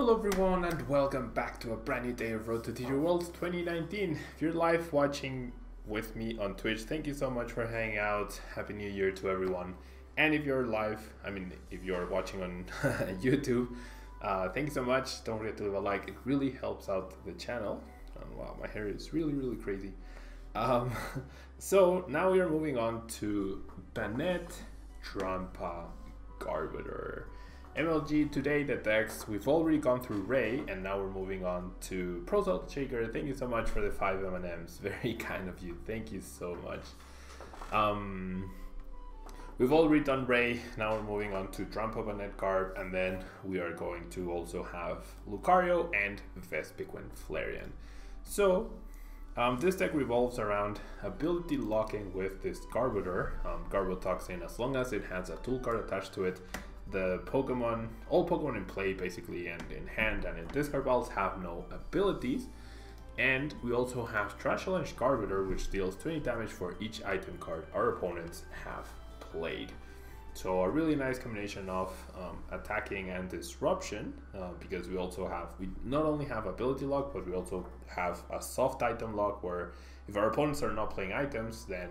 Hello everyone and welcome back to a brand new day of Road to TCG World 2019. If you're live watching with me on Twitch, thank you so much for hanging out. Happy New Year to everyone. And if you're live, if you're watching on YouTube, thank you so much. Don't forget to leave a like, it really helps out the channel. Wow, my hair is really crazy. So now we are moving on to Banette Drampa Garbodor. MLG today, the decks, we've already gone through Ray and now we're moving on to Pro Salt Shaker. Thank you so much for the 5 M&Ms, very kind of you, thank you so much. We've already done Ray, now we're moving on to Drampa Banette Garb, and then we are going to also have Lucario and Vespiquen Flareon. So this deck revolves around ability locking with this Garbodor, Garbotoxin, as long as it has a tool card attached to it. The Pokemon, all Pokemon in play basically and in hand and in discard piles have no abilities. And we also have Trash Challenge Garbodor, which deals 20 damage for each item card our opponents have played. So a really nice combination of attacking and disruption, because we not only have ability lock, but we also have a soft item lock where if our opponents are not playing items, then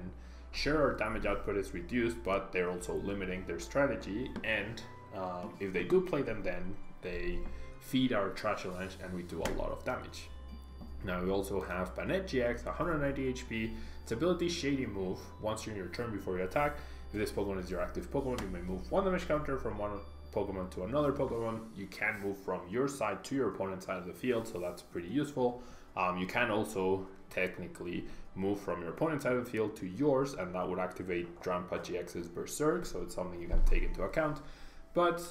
sure, our damage output is reduced, but they're also limiting their strategy, and if they do play them, then they feed our Trash Challenge and we do a lot of damage. Now we also have Banette GX, 190 HP, its ability Shady Move. Once you're in your turn before you attack, if this Pokemon is your active Pokemon, you may move 1 damage counter from one Pokemon to another Pokemon. You can move from your side to your opponent's side of the field, so that's pretty useful. You can also technically move from your opponent's side of the field to yours, and that would activate Drampa GX's Berserk, so it's something you can take into account. But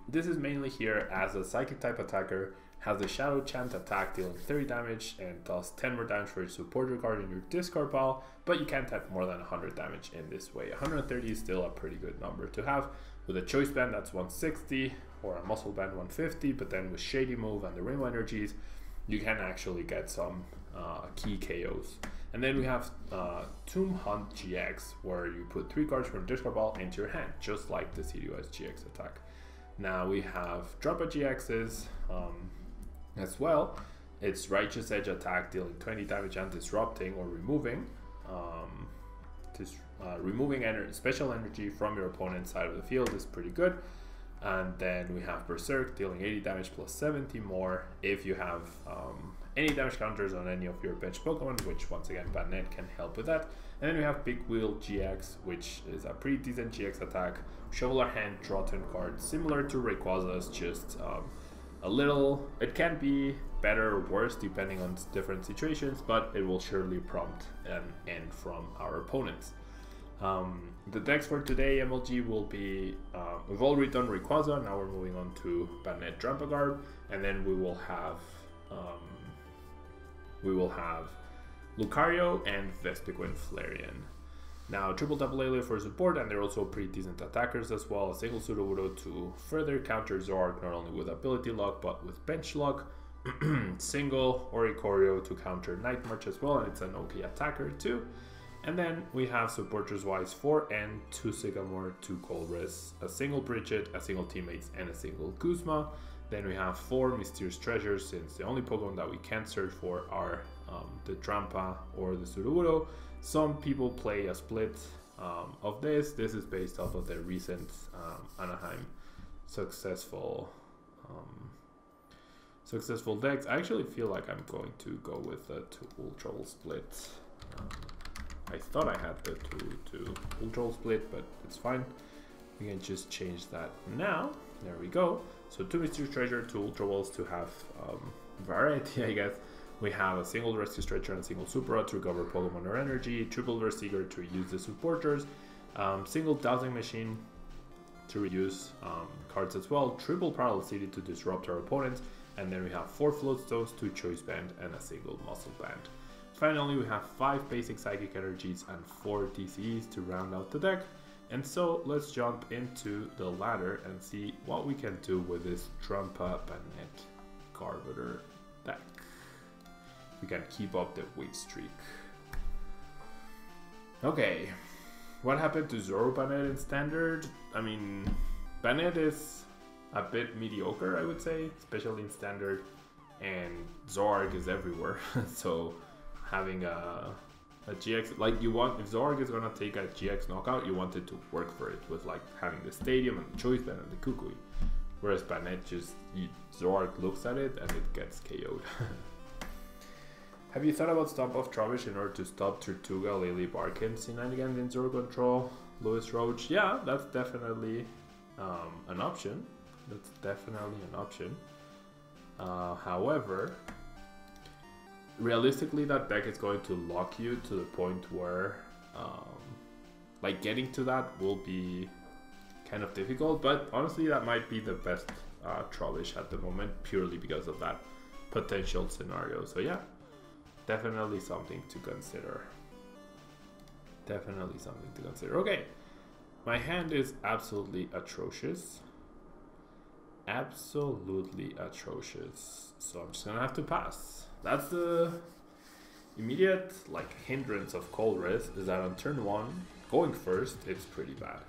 this is mainly here as a Psychic type attacker, has a Shadow Chant attack dealing 30 damage and does 10 more damage for each supporter card in your discard pile, but you can't have more than 100 damage in this way. 130 is still a pretty good number to have. With a Choice Band, that's 160, or a Muscle Band 150, but then with Shady Move and the Rainbow Energies, you can actually get some key KOs. And then we have Tomb Hunt GX, where you put 3 cards from discard pile into your hand, just like the CDOS GX attack. Now we have Drampa GX's as well. It's Righteous Edge attack, dealing 20 damage and disrupting or removing special energy from your opponent's side of the field is pretty good. And then we have Berserk, dealing 80 damage plus 70 more if you have any damage counters on any of your bench Pokemon, which once again Banette can help with that. And then we have Big Wheel GX, which is a pretty decent GX attack. Shovel our hand, draw 10 cards, similar to Rayquaza's, just a little, it can be better or worse depending on different situations, but it will surely prompt an end from our opponents. The decks for today, MLG, will be, we've already done Rayquaza, now we're moving on to Banette Drampa Garb, and then we will have Lucario and Vespiquen Flareon. Now, triple double Lele for support, and they're also pretty decent attackers as well. A single Sudowoodo to further counter Zoroark, not only with ability lock, but with bench lock. Single Oricorio to counter Night March as well, and it's an OP attacker too. And then we have supporters wise 4 and 2 Sycamore, 2 Colress, a single Bridget, a single Teammates, and a single Guzma. Then we have 4 Mysterious Treasures, since the only Pokemon that we can't search for are the Drampa or the Sudowoodo. Some people play a split of this. This is based off of their recent Anaheim successful decks. I actually feel like I'm going to go with the 2 Ultra Ball split. I thought I had the 2 Ultra Ball split, but it's fine. We can just change that now. There we go. So 2 Mysterious Treasure, 2 Ultra Balls to have variety, I guess. We have a single Rescue Stretcher and a single Super Rod to recover Pokemon or energy, triple Burst Seeker to use the supporters, single Dowsing Machine to reuse cards as well, triple Parallel City to disrupt our opponents, and then we have 4 Floatstones, 2 Choice Band, and a single Muscle Band. Finally, we have 5 basic Psychic Energies and 4 DCEs to round out the deck. And so let's jump into the ladder and see what we can do with this Drampa Banette Garbodor deck. We can keep up the win streak. Okay, what happened to Zoro Banette in Standard? I mean, Banette is a bit mediocre, I would say, especially in standard. And Zorg is everywhere, so having a GX, like you want, if Zorg is gonna take a GX knockout, you want it to work for it with like having the Stadium and the Choice Band and the Kukui. Whereas Banette just, Zorg looks at it and it gets KO'd. Have you thought about Stomp Off Trubbish in order to stop Tortuga, Lily, Barkin, C9 again in Zero Control, Lewis Roach? Yeah, that's definitely an option. That's definitely an option. However, realistically, that deck is going to lock you to the point where, like, getting to that will be kind of difficult. But honestly, that might be the best Trubbish at the moment, purely because of that potential scenario. So yeah, definitely something to consider. Definitely something to consider. Okay, my hand is absolutely atrocious. Absolutely atrocious. So I'm just gonna have to pass. That's the immediate like hindrance of Colress, is that on turn 1, going first, it's pretty bad.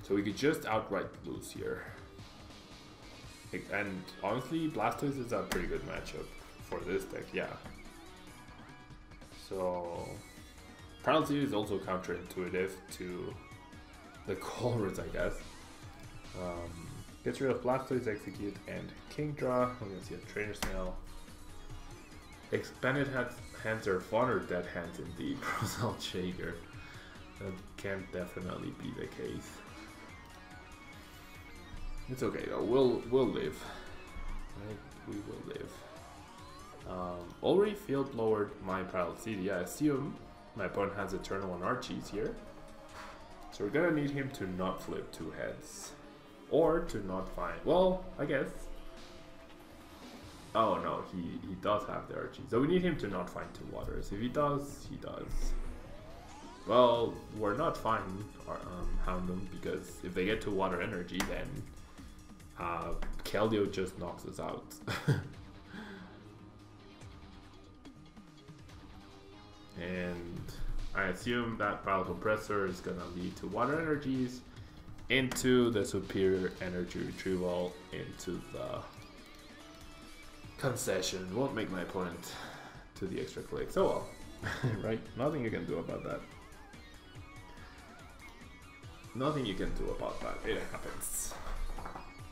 So we could just outright lose here. And honestly, Blastoise is a pretty good matchup for this deck, yeah. So Paralysis is also counterintuitive to the Colress, I guess. Gets rid of Blastoise, Execute, and Kingdra. We're gonna see a Trainer Snail. Expanded hands are fun or dead hands indeed. Rosal Shaker. That can definitely be the case. It's okay though. We'll live. Right? We will live. Already field lowered my Paralysis. Yeah, I assume my opponent has a turn 1 Archies here. So we're gonna need him to not flip 2 heads. Or to not find, well, I guess. Oh no, he does have the Archie. So we need him to not find 2 waters. If he does, he does. Well, we're not finding Houndoom, because if they get to water energy, then Keldeo just knocks us out. And I assume that Pile Compressor is gonna lead to water energies into the superior energy retrieval into the concession. Won't make my opponent to the extra click. So well, right? Nothing you can do about that. Nothing you can do about that. It happens.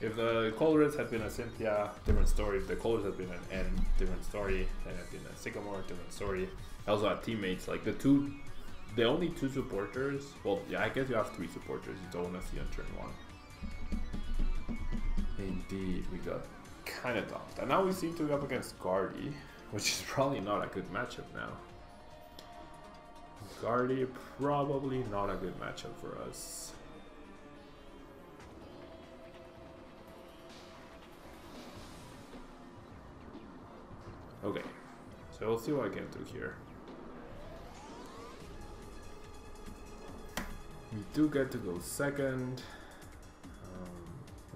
If the Colress had been a Cynthia, different story. If the Colress had been an N, different story. Then had been a Sycamore, different story. I also had teammates like the only 2 supporters. Well, yeah, I guess you have 3 supporters you don't want to see on turn 1. Indeed, we got kind of dumped. And now we seem to be up against Guardy, which is probably not a good matchup now. Guardy, probably not a good matchup for us. Okay, so we'll see what I can do here. We do get to go second.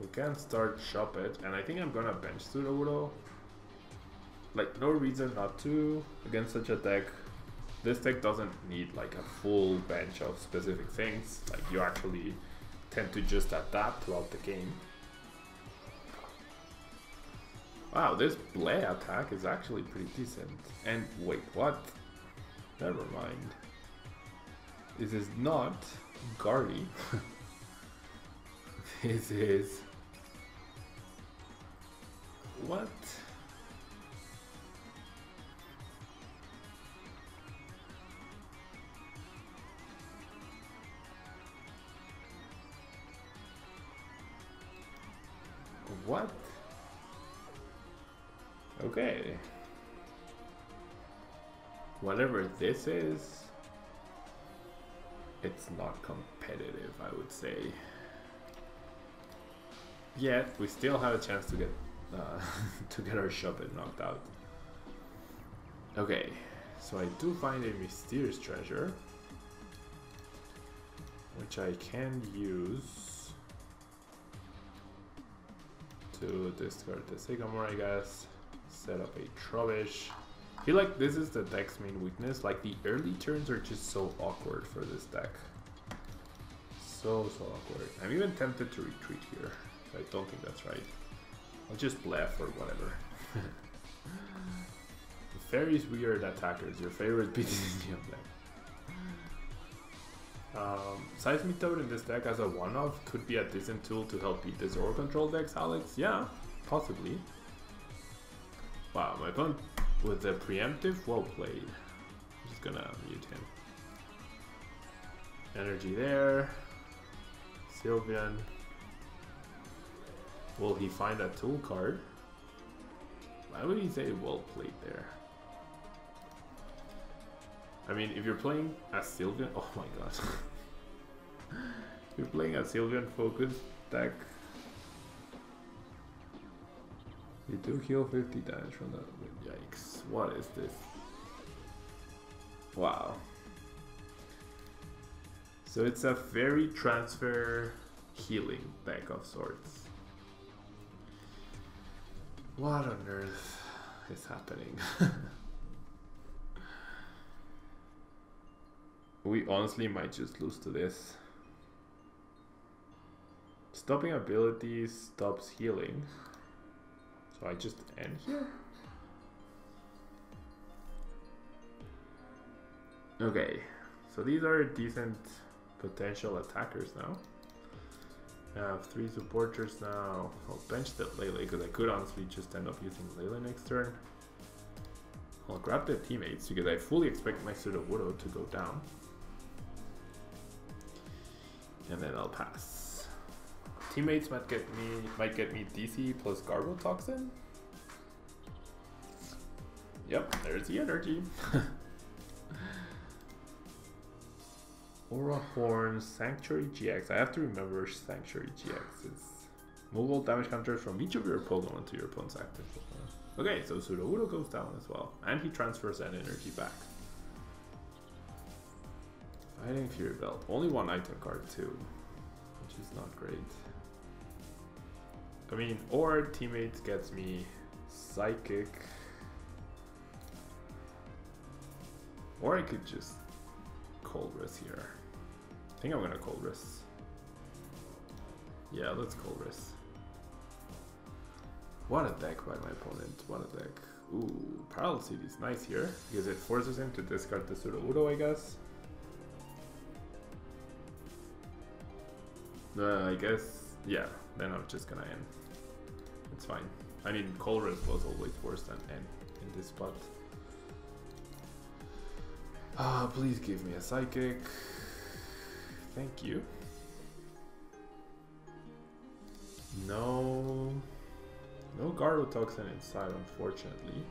We can start shop it, and I think I'm gonna bench Sudowoodo. Like, no reason not to against such a deck. This deck doesn't need like a full bench of specific things. Like, you actually tend to just adapt throughout the game. Wow, this Bleh attack is actually pretty decent. And wait, what? Never mind. This is not Guardy. This is... What? What? Okay. Whatever this is, it's not competitive, I would say. Yet we still have a chance to get our Shuppet knocked out. Okay, so I do find a mysterious treasure, which I can use to discard the Sycamore, I guess. Set up a Trubbish. I feel like this is the deck's main weakness. Like, the early turns are just so awkward for this deck. So awkward. I'm even tempted to retreat here. I don't think that's right. I'll just bluff or whatever. Fairies weird attackers. Your favorite BTG deck. Seismitoad in this deck as a one-off could be a decent tool to help beat the Zoro control decks, Alex. Yeah, possibly. Wow, my opponent with the preemptive, well played. I'm just gonna mute him. Energy there. Sylveon. Will he find a tool card? Why would he say well played there? I mean, if you're playing as Sylveon, oh my god. If you're playing a Sylveon focused deck, you do heal 50 damage from that. Yikes, what is this? Wow. So it's a fairy transfer healing deck of sorts. What on earth is happening? We honestly might just lose to this. Stopping ability stops healing. So I just end here? Okay, so these are decent potential attackers now. I have 3 supporters now. I'll bench that Lele because I could honestly just end up using Lele next turn. I'll grab the teammates because I fully expect my Sudowoodo to go down. And then I'll pass. Teammates might get me DC plus Garbotoxin. Yep, there's the energy. Aura Horn, Sanctuary GX. I have to remember Sanctuary GX is movable damage counters from each of your Pokemon to your opponent's active Pokemon. Okay, so Sudowoodo goes down as well, and he transfers that energy back. Fighting Fury Belt. Only 1 item card too, which is not great. I mean, or teammates gets me Psychic. Or I could just Cold Risk here. I think I'm gonna Cold Risk. Yeah, let's Cold Risk. What a deck by my opponent. What a deck. Ooh, Parallel City is nice here because it forces him to discard the Sudowoodo, I guess. I guess, yeah, then I'm just gonna end. It's fine. I mean, Cold Risk was always worse than end in this spot. Please give me a Psychic. Thank you. No Garbotoxin inside, unfortunately.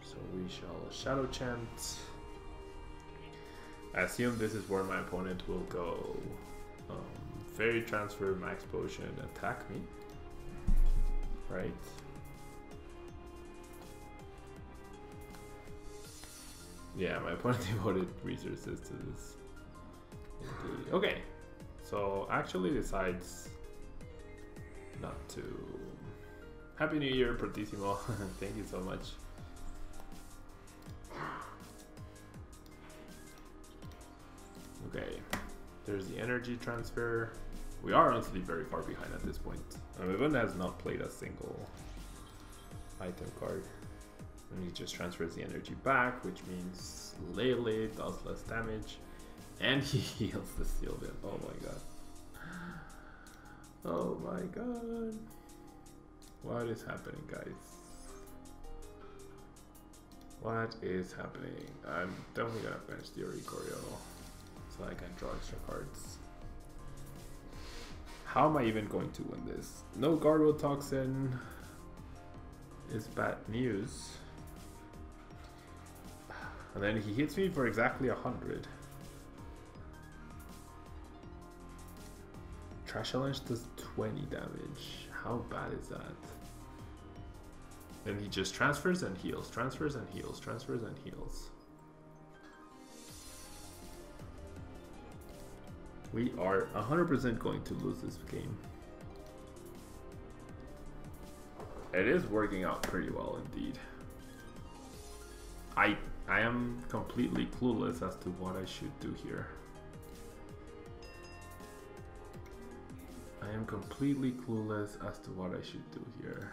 So we shall Shadow Chant. I assume this is where my opponent will go. Fairy Transfer, Max Potion, attack me. Right? Yeah, my opponent devoted resources to this. Indeed. Okay, so actually decides not to. Happy New Year, Portissimo. Thank you so much. Okay, there's the energy transfer. We are honestly very far behind at this point. My opponent has not played a single item card. And he just transfers the energy back, which means Lele does less damage. And he heals the Sylveon. Oh my god. Oh my god. What is happening, guys? What is happening? I'm definitely gonna bench the Oricorio so I can draw extra cards. How am I even going to win this? No Garbotoxin is bad news. And then he hits me for exactly 100. Trash Challenge does 20 damage. How bad is that? Then he just transfers and heals, transfers and heals, transfers and heals. We are 100% going to lose this game. It is working out pretty well indeed. I am completely clueless as to what I should do here. I am completely clueless as to what I should do here.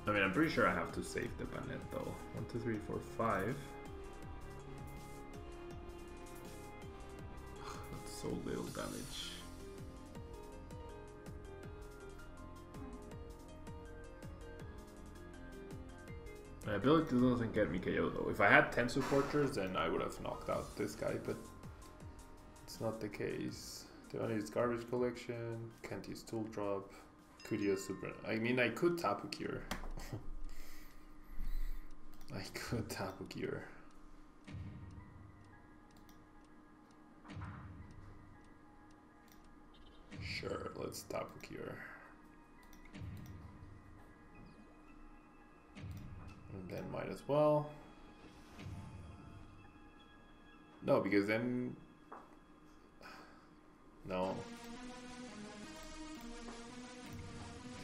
I mean, I'm pretty sure I have to save the Banette though. 1, 2, 3, 4, 5. That's so little damage. My ability doesn't get me KO though. If I had 10 supporters, then I would have knocked out this guy, but it's not the case. Do I use garbage collection? Can't use tool drop. Could use super. I mean, I could Tapu Cure. I could Tapu Cure. Sure, let's Tapu Cure. And then might as well. No, because then... No.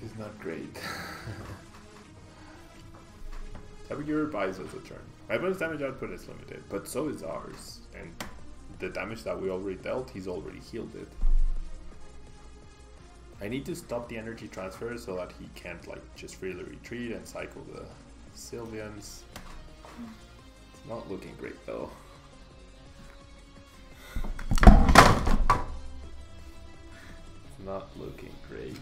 It's not great. Tapu Cure buys us a turn. My bonus damage output is limited, but so is ours. And the damage that we already dealt, he's already healed it. I need to stop the energy transfer so that he can't like just freely retreat and cycle the Sylveons. It's not looking great though. Not looking great.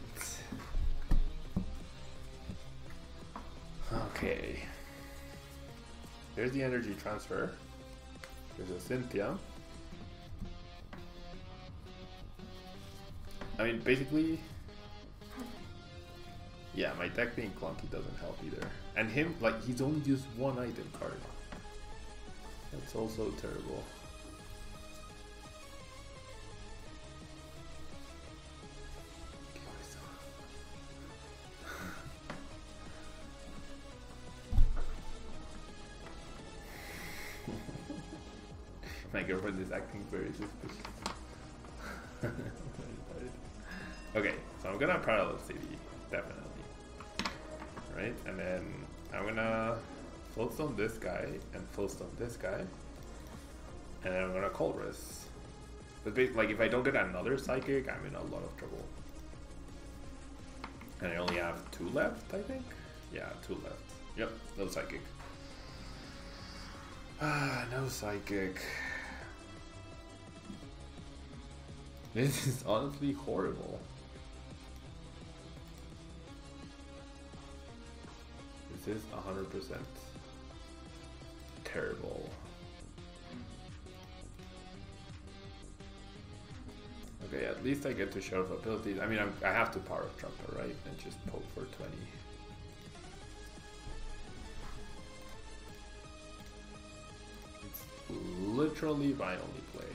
Okay. There's the energy transfer. There's a Cynthia. I mean, basically, yeah, my deck being clunky doesn't help either. And him, like, he's only used one item card. That's also terrible. My girlfriend is acting very suspicious. Okay, so I'm gonna parallel CV, definitely. Right, and then I'm gonna Floatstone this guy and Floatstone this guy. And then I'm gonna Colress. But like if I don't get another Psychic, I'm in a lot of trouble. And I only have 2 left, I think? Yeah, 2 left. Yep, no Psychic. Ah, no Psychic. This is honestly horrible. This is 100% terrible. Okay, at least I get to show off abilities. I mean, I have to power up Drampa, right? And just poke for 20. It's literally my only play.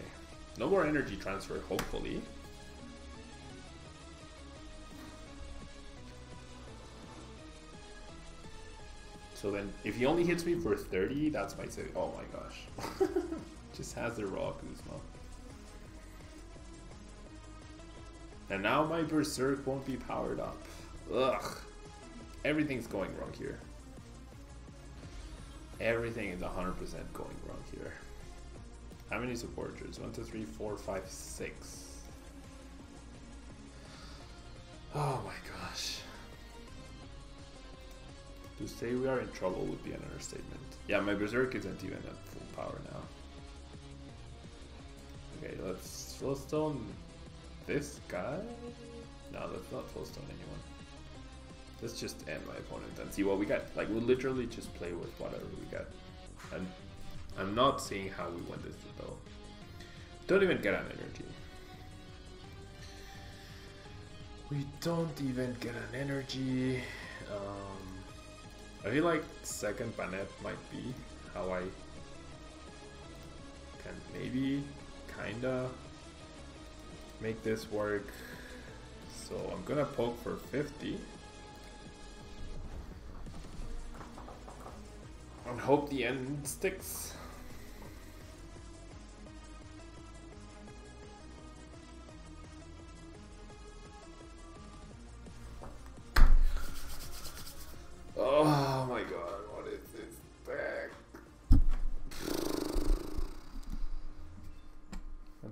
No more energy transfer, hopefully. So then, if he only hits me for 30, that's my save. Oh my gosh. Just has the raw Guzma. And now my Berserk won't be powered up. Ugh. Everything's going wrong here. Everything is 100% going wrong here. How many supporters? 1, 2, 3, 4, 5, 6. Oh my gosh. To say we are in trouble would be an understatement. Yeah, my Berserk isn't even at full power now. Okay, let's Flowstone this guy? No, let's not Flowstone anyone. Let's just end my opponent and see what we get. Like, we'll literally just play with whatever we get. And I'm not seeing how we win this though. Don't even get an energy. We don't even get an energy. I feel like second Banette might be how I can maybe kinda make this work. So I'm gonna poke for 50. And hope the end sticks.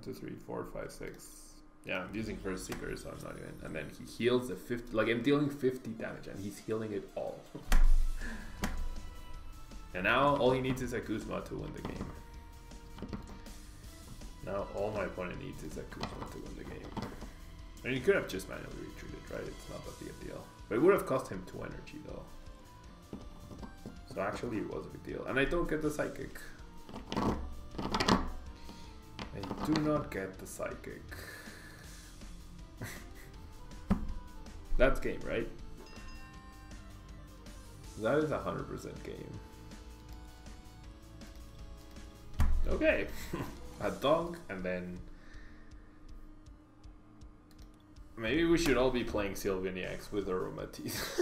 2, 3, 4, 5, 6. Yeah, I'm using first seeker, so I'm not even. And then he heals the 50. Like I'm dealing 50 damage, and he's healing it all. And now all he needs is a Guzma to win the game. Now all my opponent needs is a Guzma to win the game. I mean, he could have just manually retreated, right? It's not that big a deal. But it would have cost him 2 energy, though. So actually, it was a big deal. And I don't get the Psychic. I do not get the Psychic. That's game, right? That is 100% game. Okay. A dog, and then maybe we should all be playing Sylveon EX with Aromatisse.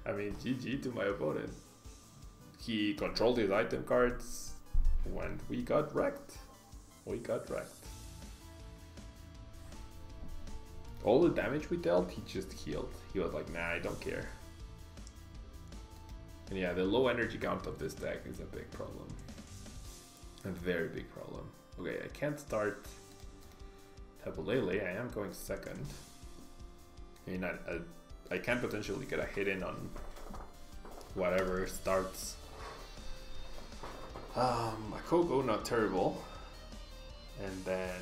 I mean, GG to my opponent. He controlled his item cards when we got wrecked. We got wrecked. All the damage we dealt, he just healed. He was like, nah, I don't care. And yeah, the low energy count of this deck is a big problem. A very big problem. Okay, I can't start Tabulele. I am going second. I mean, I can potentially get a hit in on whatever starts. A Koko, not terrible. And then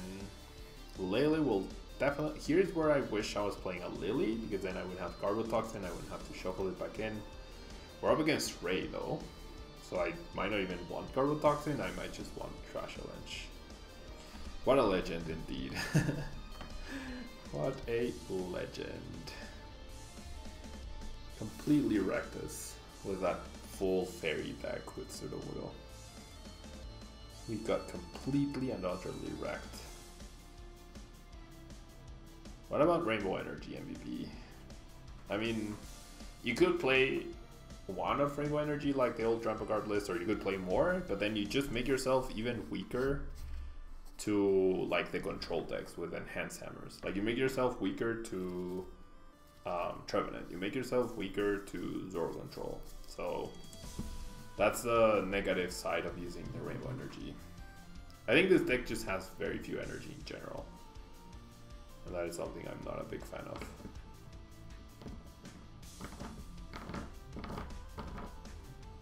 Lele will definitely. Here's where I wish I was playing a Lily, because then I would have Garbotoxin, I wouldn't have to shuffle it back in. We're up against Ray though, so I might not even want Garbotoxin, I might just want Trash Avalanche. What a legend indeed. What a legend. Completely wrecked us with that full fairy deck with Sudowoodo. We got completely and utterly wrecked. What about Rainbow Energy MVP? I mean, you could play one of Rainbow Energy like the old Drampa card list, or you could play more, but then you just make yourself even weaker to like the control decks with Enhanced Hammers. Like you make yourself weaker to Trevenant, you make yourself weaker to Zoro Control. So that's the negative side of using the Rainbow Energy. I think this deck just has very few energy in general, and that is something I'm not a big fan of.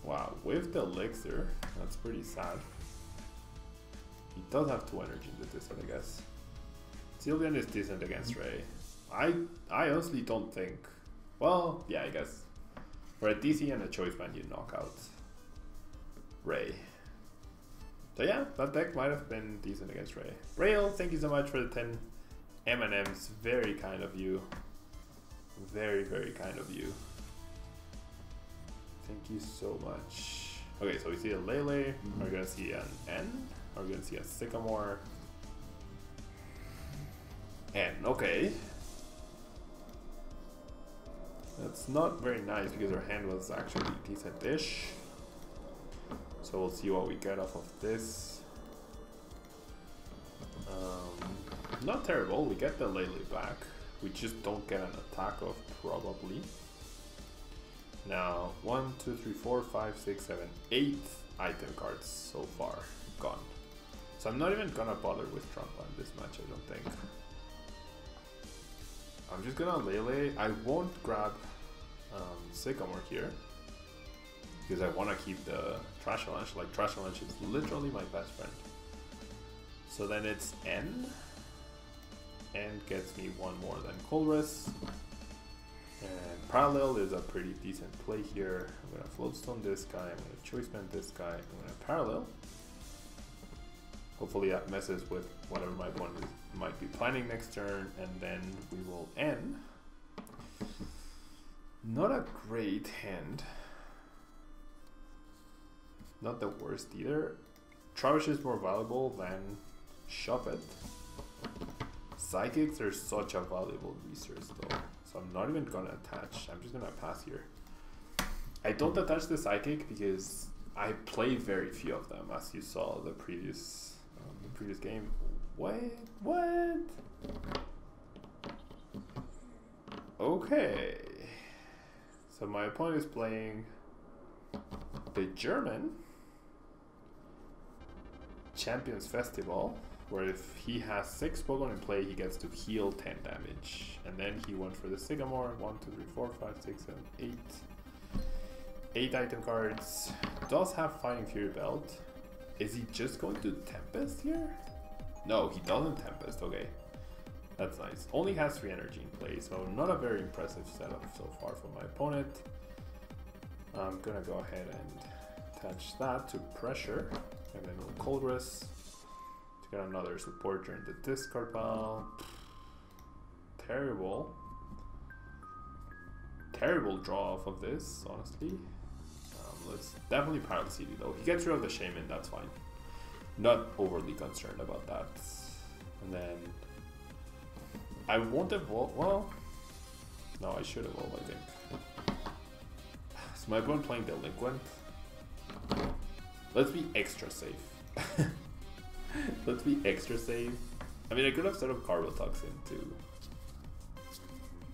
Wow, with the Elixir, that's pretty sad. He does have 2 energy into this one, I guess. Sylveon is decent against Ray. I honestly don't think... Well, yeah, I guess. For a DC and a choice band, you knock out Ray. So yeah, that deck might have been decent against Ray. Rail, thank you so much for the 10 M&Ms. Very kind of you. Very, very kind of you. Thank you so much. Okay, so we see a Lele. We're gonna see an N. We're gonna see a Sycamore. N, okay. That's not very nice because our hand was actually decent-ish. So we'll see what we get off of this. Not terrible. We get the Lele back. We just don't get an attack of probably. Now, 1, 2, 3, 4, 5, 6, 7, 8 item cards so far gone. So I'm not even gonna bother with Drampa in this match, I don't think. I'm just gonna Lele. I won't grab Sycamore here because I want to keep the Trash Avalanche. Like, Trash Avalanche is literally my best friend. So then it's N. N gets me 1 more than Colress. And Parallel is a pretty decent play here. I'm gonna Floatstone this guy, I'm gonna Choice Band this guy, I'm gonna Parallel. Hopefully that messes with whatever my opponent might be planning next turn, and then we will end. Not a great hand. Not the worst either. Travish is more valuable than Shuppet. Psychics are such a valuable resource though. So I'm not even gonna attach. I'm just gonna pass here. I don't attach the Psychic because I play very few of them, as you saw the previous game. Wait, what? Okay. So my opponent is playing the German. Champions Festival, where if he has 6 Pokemon in play, he gets to heal 10 damage. And then he went for the Sycamore. 1, 2, 3, 4, 5, 6, 7, 8. 8 item cards. Does have Fighting Fury Belt. Is he just going to Tempest here? No, he doesn't Tempest. Okay. That's nice. Only has 3 energy in play, so not a very impressive setup so far for my opponent. I'm gonna go ahead and attach that to pressure, and then we'll Colress to get another supporter in the discard pile. Terrible draw off of this, honestly. Let's definitely Parallel City though. He gets rid of the Shaman, that's fine. Not overly concerned about that. And then I won't evolve. Well, no, I should evolve, I think. Is my opponent playing Delinquent? Let's be extra safe. Let's be extra safe. I mean, I could have set up Carbotoxin too.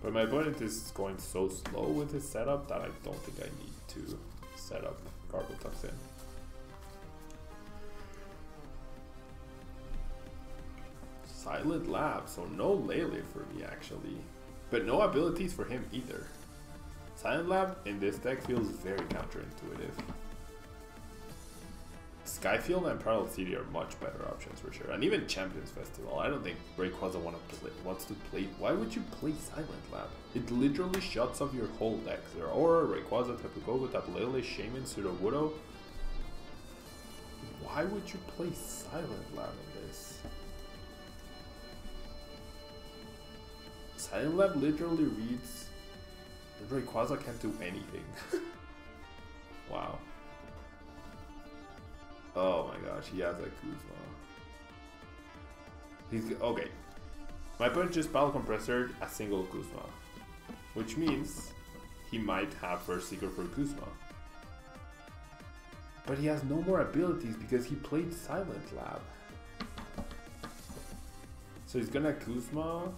But my opponent is going so slow with his setup that I don't think I need to set up Carbotoxin. Silent Lab, so no Lele for me actually. But no abilities for him either. Silent Lab in this deck feels very counterintuitive. Skyfield and Parallel City are much better options for sure. And even Champions Festival. I don't think Rayquaza wants to play. Why would you play Silent Lab? It literally shuts off your whole deck. Zeraora, Rayquaza, Tapu Koko, Tapu Lele, Shaman, Sudowoodo. Why would you play Silent Lab in this? Silent Lab literally reads Rayquaza can't do anything. Wow. Oh my gosh, he has a Kuzma. He's okay. My opponent just Battle Compressor a single Kuzma, which means he might have First Seeker for Kuzma. But he has no more abilities because he played Silent Lab. So he's gonna Kuzma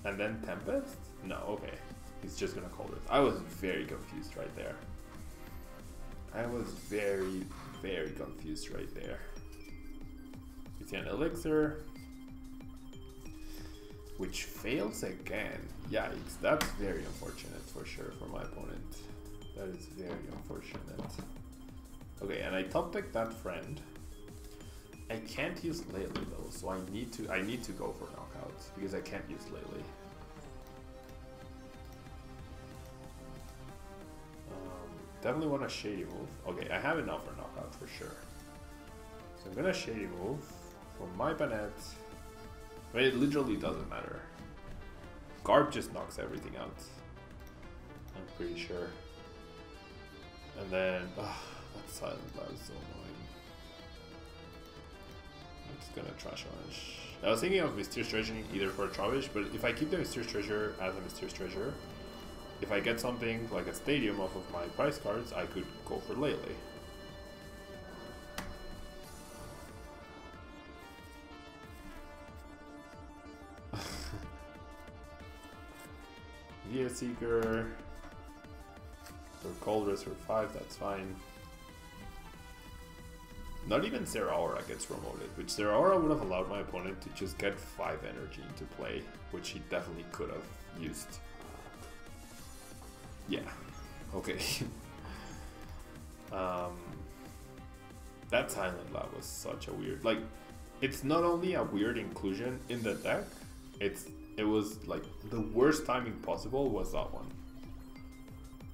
and then Tempest? No, okay. He's just gonna call it. I was very confused right there. I was very confused right there. You see an Elixir, which fails again. Yikes, that's very unfortunate for sure for my opponent. That is very unfortunate. Okay, and I top deck that friend. I can't use Lele though, so I need to go for knockouts because I can't use Lele. Definitely want a Shady move. Okay, I have enough for knockout for sure. So I'm gonna Shady move for my Banette. I mean, it literally doesn't matter. Garb just knocks everything out. I'm pretty sure. And then, that Silent Lab is so annoying. I'm just gonna Trash Orange. I was thinking of Mysterious Treasuring either for a Trubbish, but if I keep the Mysterious Treasure as a Mysterious Treasure, if I get something like a Stadium off of my prize cards, I could go for Lele. Via Seeker for Colress for 5, that's fine. Not even Zeraora gets promoted, which Zeraora would have allowed my opponent to just get 5 energy into play, which he definitely could have used. Yeah, okay. That Silent Lab was such a weird, like, it's not only a weird inclusion in the deck, it was like the worst timing possible was that one,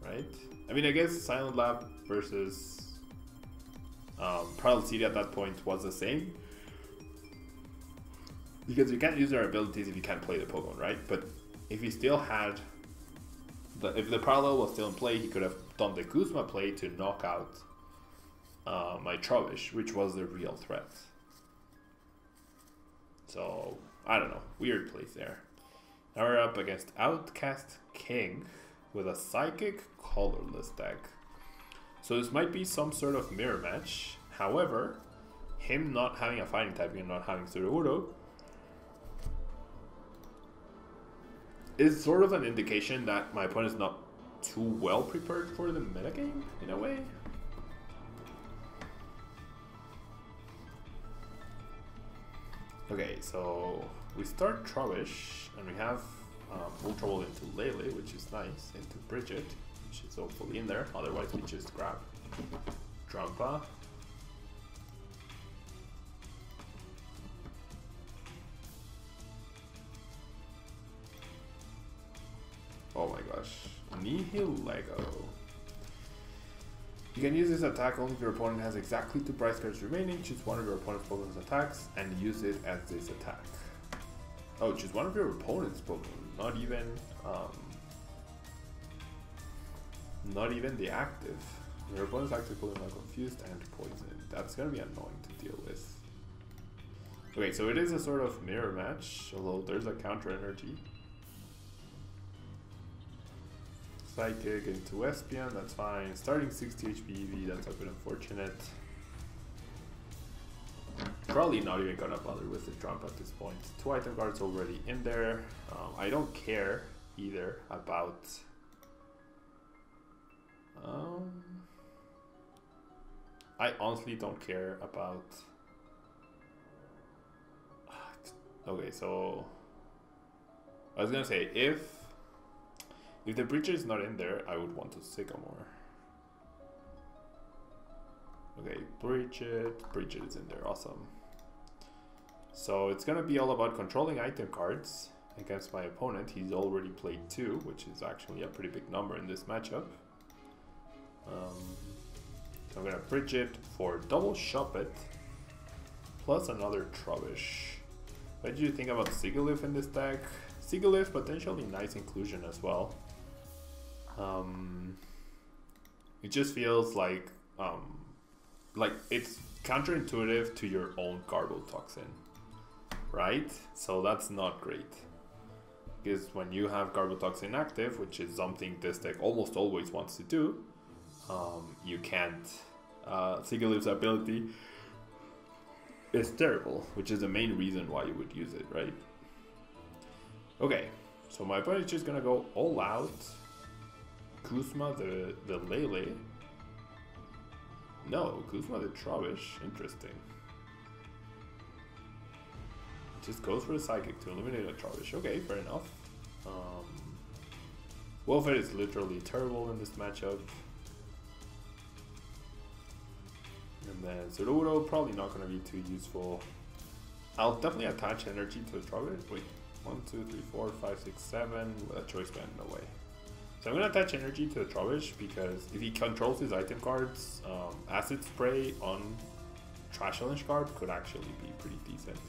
right? I mean, I guess Silent Lab versus Parallel City at that point was the same, because you can't use their abilities if you can't play the Pokemon, right? But if he still had if the Parallel was still in play, he could have done the Kuzma play to knock out my Trubbish, which was the real threat. So, I don't know. Weird place there. Now we're up against Outcast King with a Psychic colorless deck. So this might be some sort of mirror match. However, him not having a fighting type and not having Sudowoodo is sort of an indication that my opponent is not too well prepared for the metagame, in a way. Okay, so we start Trubbish, and we have Ultra Ball into Lele, which is nice, into Bridget, which is hopefully in there, otherwise we just grab Drampa. Oh my gosh, Nihilego. You can use this attack only if your opponent has exactly 2 prize cards remaining. Choose one of your opponent's Pokemon's attacks and use it as this attack. Oh, choose one of your opponent's Pokemon, not even the active. Your opponent's active Pokemon are confused and poisoned. That's gonna be annoying to deal with. Okay, so it is a sort of mirror match, although there's a counter energy. Psychic into Espion, that's fine. Starting 60 HP EV, that's a bit unfortunate. Probably not even gonna bother with the Drampa at this point. 2 item cards already in there. I don't care either about... I honestly don't care about... Okay, so... I was gonna say, if the Breacher is not in there, I would want to Sycamore. Okay, Bridget is in there, awesome. So it's gonna be all about controlling item cards against my opponent. He's already played 2, which is actually a pretty big number in this matchup. So I'm gonna Bridget for double Shop It, plus another Trubbish. What do you think about Sigilyph in this deck? Sigilyph, potentially nice inclusion as well. It just feels like it's counterintuitive to your own Garbotoxin, right? So that's not great. Because when you have Garbotoxin active, which is something this deck almost always wants to do, you can't. Sigilyph's ability is terrible, which is the main reason why you would use it, right? Okay, so my opponent is just gonna go all out. Kuzma the Lele. No, Kuzma the Trubbish. Interesting. Just goes for the Psychic to eliminate a Trubbish. Okay, fair enough. Wolfhead is literally terrible in this matchup. And then Zeruro, probably not going to be too useful. I'll definitely attach energy to the Trubbish. Wait, 1, 2, 3, 4, 5, 6, 7 with a Choice Band, no way. So I'm going to attach energy to the Trubbish because if he controls his item cards, Acid Spray on Trash Challenge Garb could actually be pretty decent.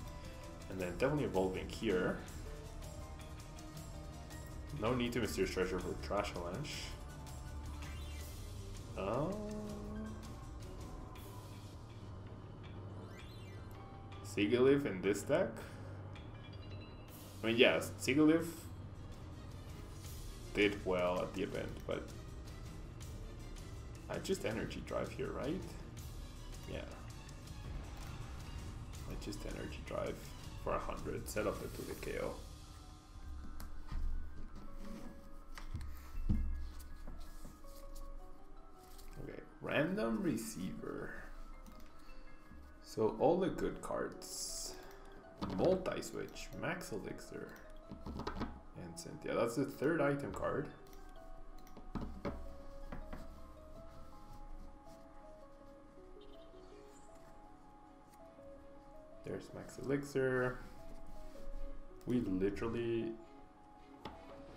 And then definitely evolving here. No need to Mysterious Treasure for Trash Challenge. Sigilyph in this deck? I mean, yes, Sigilyph did well at the event, but I just Energy Drive here, right? Yeah. I just Energy Drive for 100, set up the KO. Okay, Random Receiver. So all the good cards. Multi-Switch, Max Elixir, and Cynthia. That's the 3rd item card. There's Max Elixir. We literally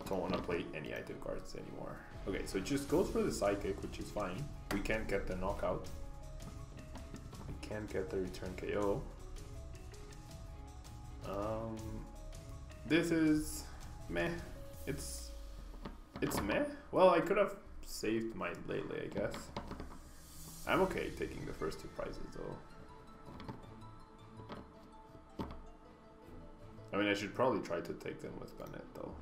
don't want to play any item cards anymore. Okay, so it just goes for the Psychic, which is fine. We can't get the knockout. We can't get the return KO. This is meh. It's meh. Well, I could have saved my Lele, I guess. I'm okay taking the first 2 prizes though. I mean, I should probably try to take them with Banette though,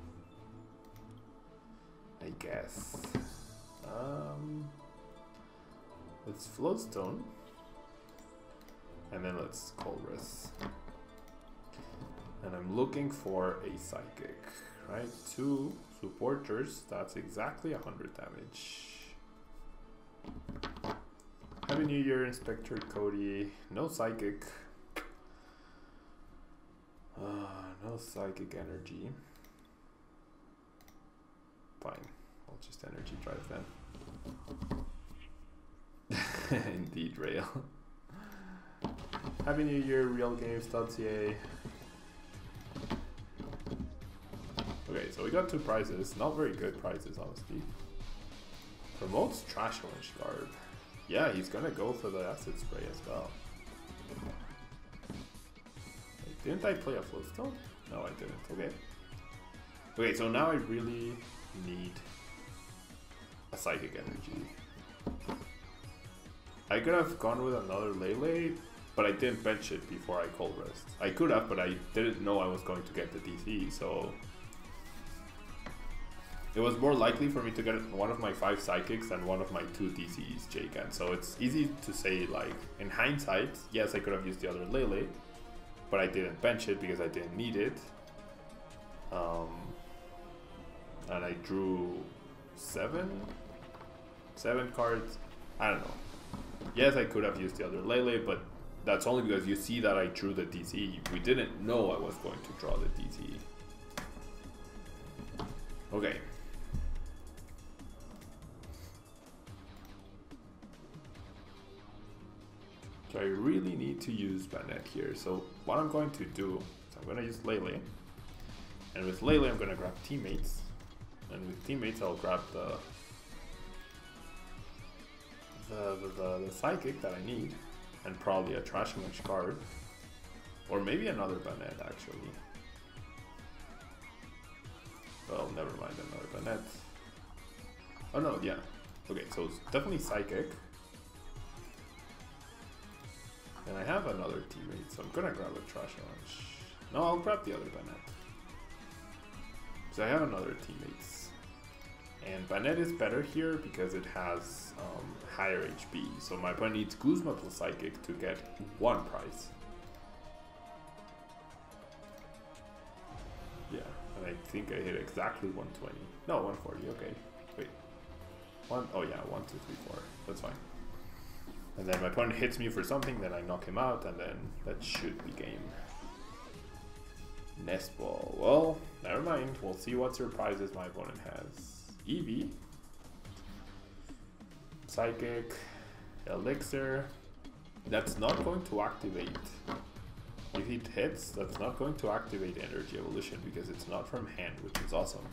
I guess. Let's Floatstone, and then let's Colress. And I'm looking for a Psychic, right? 2 supporters, that's exactly 100 damage. Happy New Year, Inspector Cody. No Psychic. No psychic energy. Fine, I'll just energy drive then. Indeed, Rail. Happy New Year, realgames.ca. Okay, so we got 2 prizes. Not very good prizes, honestly. Promotes Trash Challenge Garb. Yeah, he's gonna go for the acid spray as well. Wait, didn't I play a Floatstone? No, I didn't. Okay. Okay, so now I really need a Psychic Energy. I could have gone with another Lele, but I didn't bench it before I Cold Rest. I could have, but I didn't know I was going to get the DC, so... It was more likely for me to get one of my 5 Psychics than one of my 2 DCs, Jagan. So it's easy to say, like, in hindsight, yes, I could have used the other Lele, but I didn't bench it because I didn't need it. And I drew 7 cards. I don't know. Yes, I could have used the other Lele, but that's only because you see that I drew the DC. We didn't know I was going to draw the DC. Okay. So I really need to use Banette here. So what I'm going to do is I'm going to use Lele. And with Lele, I'm going to grab Teammates. And with Teammates, I'll grab the Psychic that I need. And probably a Trash Challenge card. Or maybe another Banette, actually. Well, never mind, another Banette. Oh no, yeah. Okay, so it's definitely Psychic. And I have another teammate, so I'm gonna grab a Trash Challenge. No, I'll grab the other Banette. So I have another teammates. And Banette is better here because it has higher HP. So my opponent needs Guzma plus Psychic to get 1 prize. Yeah, and I think I hit exactly 120. No, 140, okay. Wait. Oh yeah, 1, 2, 3, 4. That's fine. And then my opponent hits me for something, then I knock him out, and then that should be game. Nest Ball. Well, never mind. We'll see what surprises my opponent has. Eevee. Psychic. Elixir. That's not going to activate. If it hits, that's not going to activate Energy Evolution because it's not from hand, which is awesome.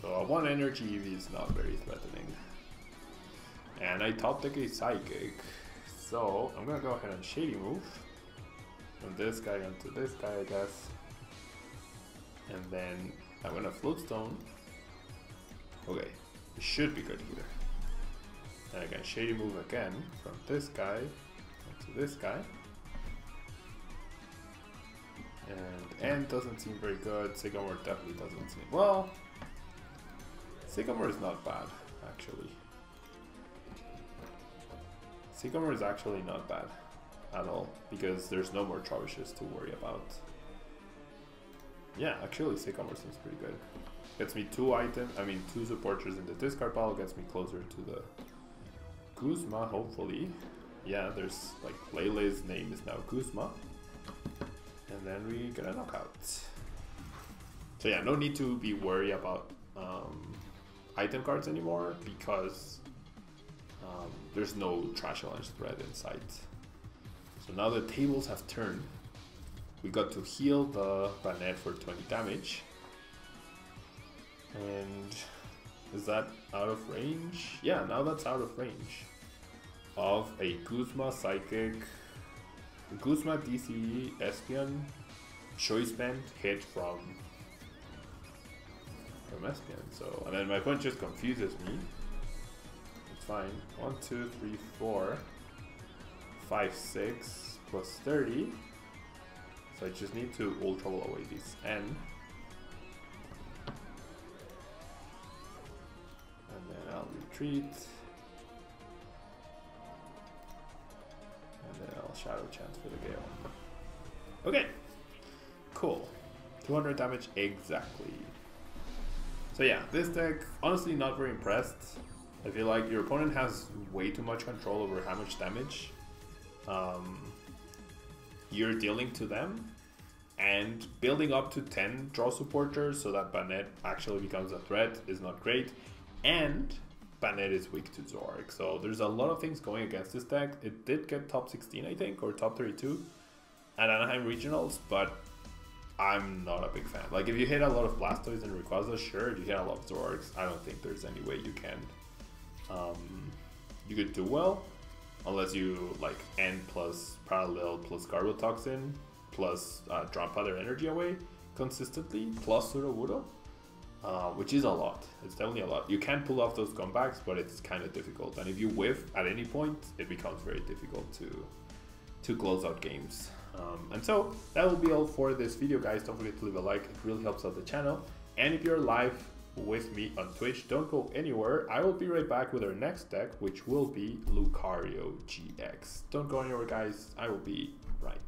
So a 1 energy Eevee is not very threatening. And I top deck a Psychic. So I'm gonna go ahead and Shady Move. From this guy onto this guy, I guess. And then I'm gonna Floatstone. Okay, it should be good here. And I can Shady Move again from this guy onto this guy. And End doesn't seem very good. Sycamore definitely doesn't seem... Well, Sycamore is not bad, actually. Sycamore is actually not bad at all, because there's no more Trovishes to worry about. Yeah, actually Sycamore seems pretty good. Gets me 2 supporters in the discard pile, gets me closer to the Guzma, hopefully. Yeah, there's like Lele's name is now Guzma. And then we get a knockout. So yeah, no need to be worried about item cards anymore, because there's no Trash Challenge threat in sight. So now the tables have turned. We got to heal the Banette for 20 damage. And is that out of range? Yeah, now that's out of range of a Guzma Psychic, Guzma DC Espion Choice Band hit from Espion. So, and then my opponent just confuses me. It's fine. 1, 2, 3, 4, 5, 6 plus 30. So I just need to Ultra Ball away this N. And then I'll retreat. And then I'll Shadow Chant for the Gale. Okay. Cool. 200 damage exactly. So yeah, this deck, honestly not very impressed. I feel like your opponent has way too much control over how much damage you're dealing to them, and building up to 10 draw supporters so that Banette actually becomes a threat is not great. And Banette is weak to Zoroark, so there's a lot of things going against this deck. It did get top 16, I think, or top 32 at Anaheim Regionals, but I'm not a big fan. Like, if you hit a lot of Blastoise and Rayquaza, sure. If you hit a lot of Zoroarks, I don't think there's any way you can you could do well, unless you like N plus Parallel plus Garbotoxin plus Drampa their energy away consistently plus Sudowoodo, which is a lot. It's definitely a lot. You can pull off those comebacks, but it's kind of difficult. And if you whiff at any point, it becomes very difficult to close out games. And so that will be all for this video, guys. Don't forget to leave a like. It really helps out the channel. And if you're live with me on Twitch, don't go anywhere. I will be right back with our next deck, which will be Lucario GX. Don't go anywhere, guys. I will be right